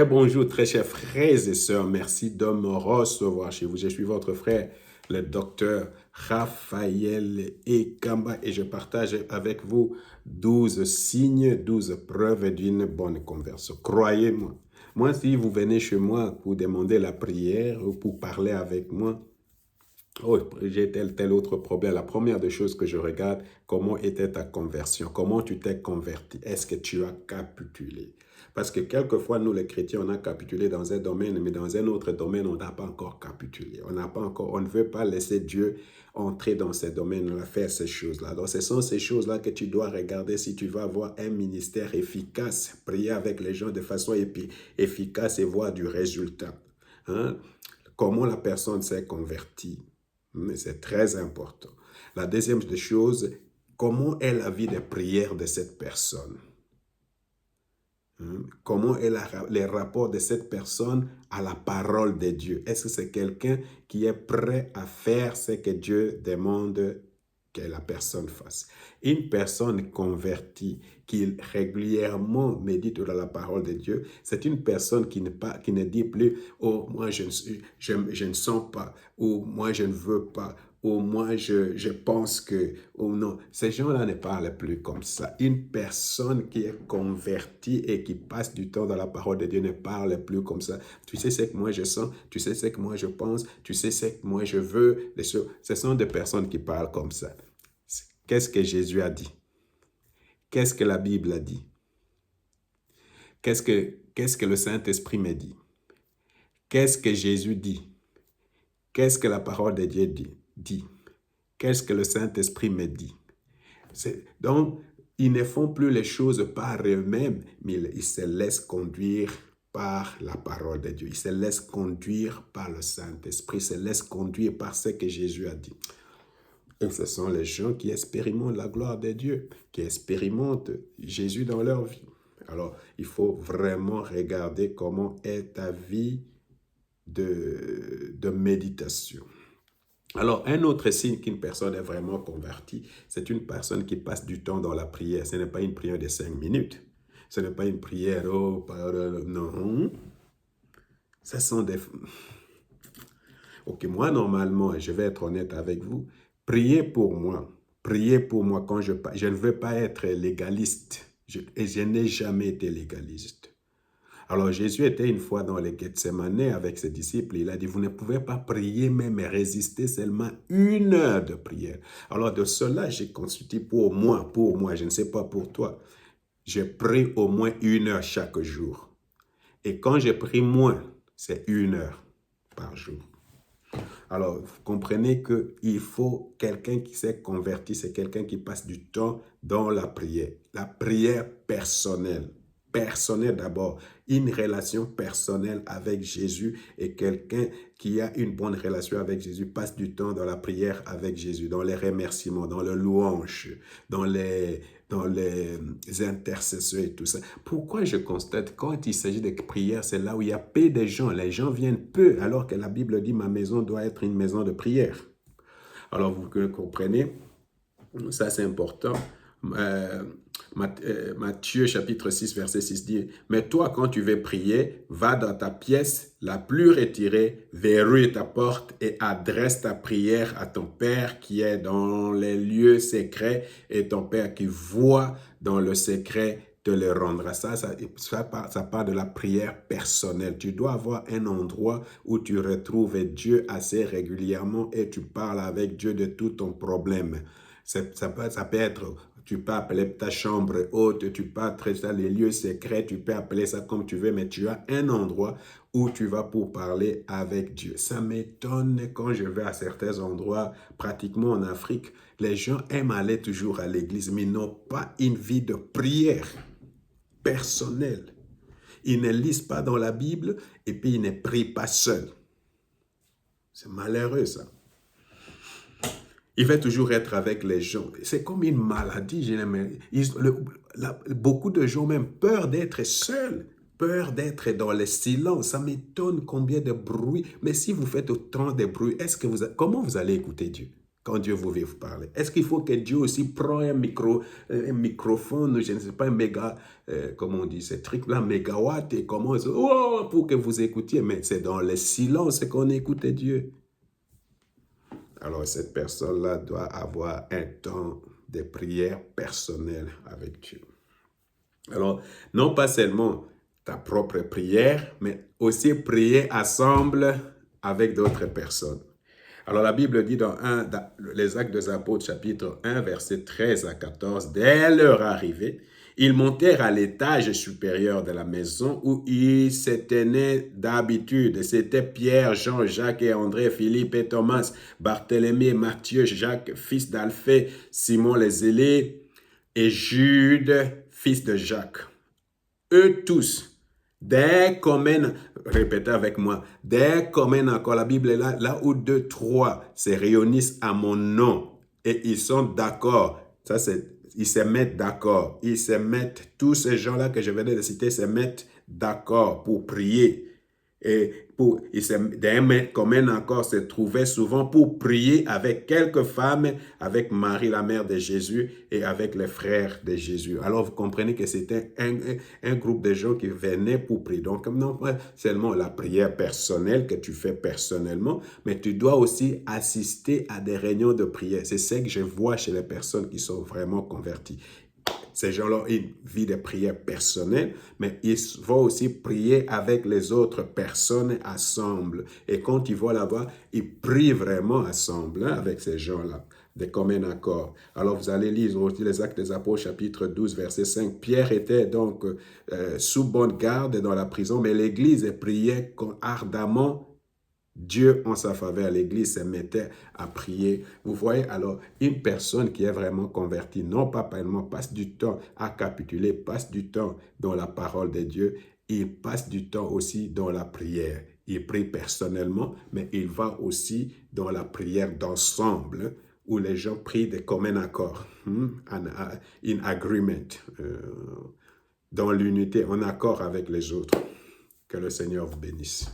Bonjour, très chers frères et sœurs. Merci de me recevoir chez vous. Je suis votre frère, le docteur Raphaël Ekamba, et je partage avec vous 12 signes, 12 preuves d'une bonne conversion. Croyez-moi. Moi, si vous venez chez moi pour demander la prière ou pour parler avec moi, oh, j'ai tel autre problème. La première des choses que je regarde, comment était ta conversion? Comment tu t'es converti? Est-ce que tu as capitulé? Parce que quelquefois, nous les chrétiens, on a capitulé dans un domaine, mais dans un autre domaine, on n'a pas encore capitulé. On ne veut pas laisser Dieu entrer dans ces domaines-là, faire ces choses-là. Donc, ce sont ces choses-là que tu dois regarder si tu veux avoir un ministère efficace, prier avec les gens de façon efficace et voir du résultat. Hein? Comment la personne s'est convertie? Mais c'est très important. La deuxième des choses, comment est la vie de prière de cette personne? Comment est les rapports de cette personne à la parole de Dieu? Est-ce que c'est quelqu'un qui est prêt à faire ce que Dieu demande que la personne fasse? Une personne convertie qui régulièrement médite dans la parole de Dieu, c'est une personne qui ne dit plus « Oh, moi je ne sens pas » ou « Moi je ne veux pas » ou moi je pense que, ou non, ces gens-là ne parlent plus comme ça. Une personne qui est convertie et qui passe du temps dans la parole de Dieu ne parle plus comme ça. Tu sais ce que moi je sens, tu sais ce que moi je pense, tu sais ce que moi je veux. Ce sont des personnes qui parlent comme ça. Qu'est-ce que Jésus a dit? Qu'est-ce que la Bible a dit? Qu'est-ce que le Saint-Esprit me dit? Qu'est-ce que Jésus dit? Qu'est-ce que la parole de Dieu dit? Qu'est-ce que le Saint-Esprit me dit? Donc, ils ne font plus les choses par eux-mêmes, mais ils se laissent conduire par la parole de Dieu. Ils se laissent conduire par le Saint-Esprit, ils se laissent conduire par ce que Jésus a dit. Et ce sont les gens qui expérimentent la gloire de Dieu, qui expérimentent Jésus dans leur vie. Alors, il faut vraiment regarder comment est ta vie de méditation. Alors, un autre signe qu'une personne est vraiment convertie, c'est une personne qui passe du temps dans la prière. Ce n'est pas une prière de 5 minutes. Ce n'est pas une prière, oh, non. Ce sont des... Ok, moi, normalement, je vais être honnête avec vous, priez pour moi quand je ne veux pas être légaliste. Et je n'ai jamais été légaliste. Alors Jésus était une fois dans les Gethsemane avec ses disciples. Il a dit, vous ne pouvez pas prier même résister seulement 1 heure de prière. Alors de cela, j'ai consulté pour moi, je ne sais pas pour toi. Je prie au moins 1 heure chaque jour. Et quand je prie moins, c'est 1 heure par jour. Alors, vous comprenez qu'il faut quelqu'un qui s'est converti, c'est quelqu'un qui passe du temps dans la prière. La prière personnelle. Personnelle d'abord. Une relation personnelle avec Jésus et quelqu'un qui a une bonne relation avec Jésus passe du temps dans la prière avec Jésus, dans les remerciements, dans le louange, dans les intercessions et tout ça. Pourquoi je constate quand il s'agit de prière, c'est là où il y a peu de gens. Les gens viennent peu, alors que la Bible dit ma maison doit être une maison de prière. Alors vous comprenez, ça c'est important. Matthieu chapitre 6 verset 6 dit « Mais toi quand tu veux prier, va dans ta pièce la plus retirée, verrouille ta porte et adresse ta prière à ton Père qui est dans les lieux secrets et ton Père qui voit dans le secret te le rendra. » Ça part de la prière personnelle. Tu dois avoir un endroit où tu retrouves Dieu assez régulièrement et tu parles avec Dieu de tout ton problème. Ça peut être, tu peux appeler ta chambre haute, tu peux appeler ça les lieux secrets, tu peux appeler ça comme tu veux, mais tu as un endroit où tu vas pour parler avec Dieu. Ça m'étonne quand je vais à certains endroits, pratiquement en Afrique, les gens aiment aller toujours à l'église, mais n'ont pas une vie de prière personnelle. Ils ne lisent pas dans la Bible et puis ils ne prient pas seuls. C'est malheureux ça. Il va toujours être avec les gens. C'est comme une maladie. Beaucoup de gens ont même peur d'être seuls, peur d'être dans le silence. Ça m'étonne combien de bruit. Mais si vous faites autant de bruit, comment vous allez écouter Dieu? quand Dieu veut vous parler? Est-ce qu'il faut que Dieu aussi prenne un microphone, je ne sais pas, un méga, comment on dit, ce truc-là, mégawatt, et comment, oh, pour que vous écoutiez, mais c'est dans le silence qu'on écoute Dieu. Alors, cette personne-là doit avoir un temps de prière personnelle avec Dieu. Alors, non pas seulement ta propre prière, mais aussi prier ensemble avec d'autres personnes. Alors, la Bible dit dans les Actes des Apôtres, chapitre 1, versets 13 à 14, « Dès leur arrivée, ils montèrent à l'étage supérieur de la maison où ils se tenaient d'habitude. C'étaient Pierre, Jean, Jacques et André, Philippe et Thomas, Barthélemy, Matthieu, Jacques, fils d'Alphée, Simon le Zélé et Jude, fils de Jacques. Eux tous, dès commun, répétez avec moi, dès commun encore, la Bible est là où 2, 3 se réunissent à mon nom et ils sont d'accord. Ça, ils se mettent d'accord. Ils se mettent, tous ces gens-là que je venais de citer, se mettent d'accord pour prier. Et d'un maître commun encore se trouvait souvent pour prier avec quelques femmes, avec Marie, la mère de Jésus, et avec les frères de Jésus. Alors, vous comprenez que c'était un groupe de gens qui venaient pour prier. Donc, non pas seulement la prière personnelle que tu fais personnellement, mais tu dois aussi assister à des réunions de prière. C'est ce que je vois chez les personnes qui sont vraiment converties. Ces gens-là ont une vie de prière personnelle, mais ils vont aussi prier avec les autres personnes ensemble. Et quand ils vont là-bas, ils prient vraiment ensemble avec ces gens-là, de commun accord. Alors, vous allez lire aussi les Actes des Apôtres, chapitre 12, verset 5. Pierre était donc sous bonne garde dans la prison, mais l'Église priait ardemment Dieu en sa faveur. L'Église se mettait à prier. Vous voyez, alors, une personne qui est vraiment convertie, non pas pleinement, passe du temps à capituler, passe du temps dans la parole de Dieu, il passe du temps aussi dans la prière. Il prie personnellement, mais il va aussi dans la prière d'ensemble, où les gens prient de commun accord, in agreement, dans l'unité, en accord avec les autres. Que le Seigneur vous bénisse.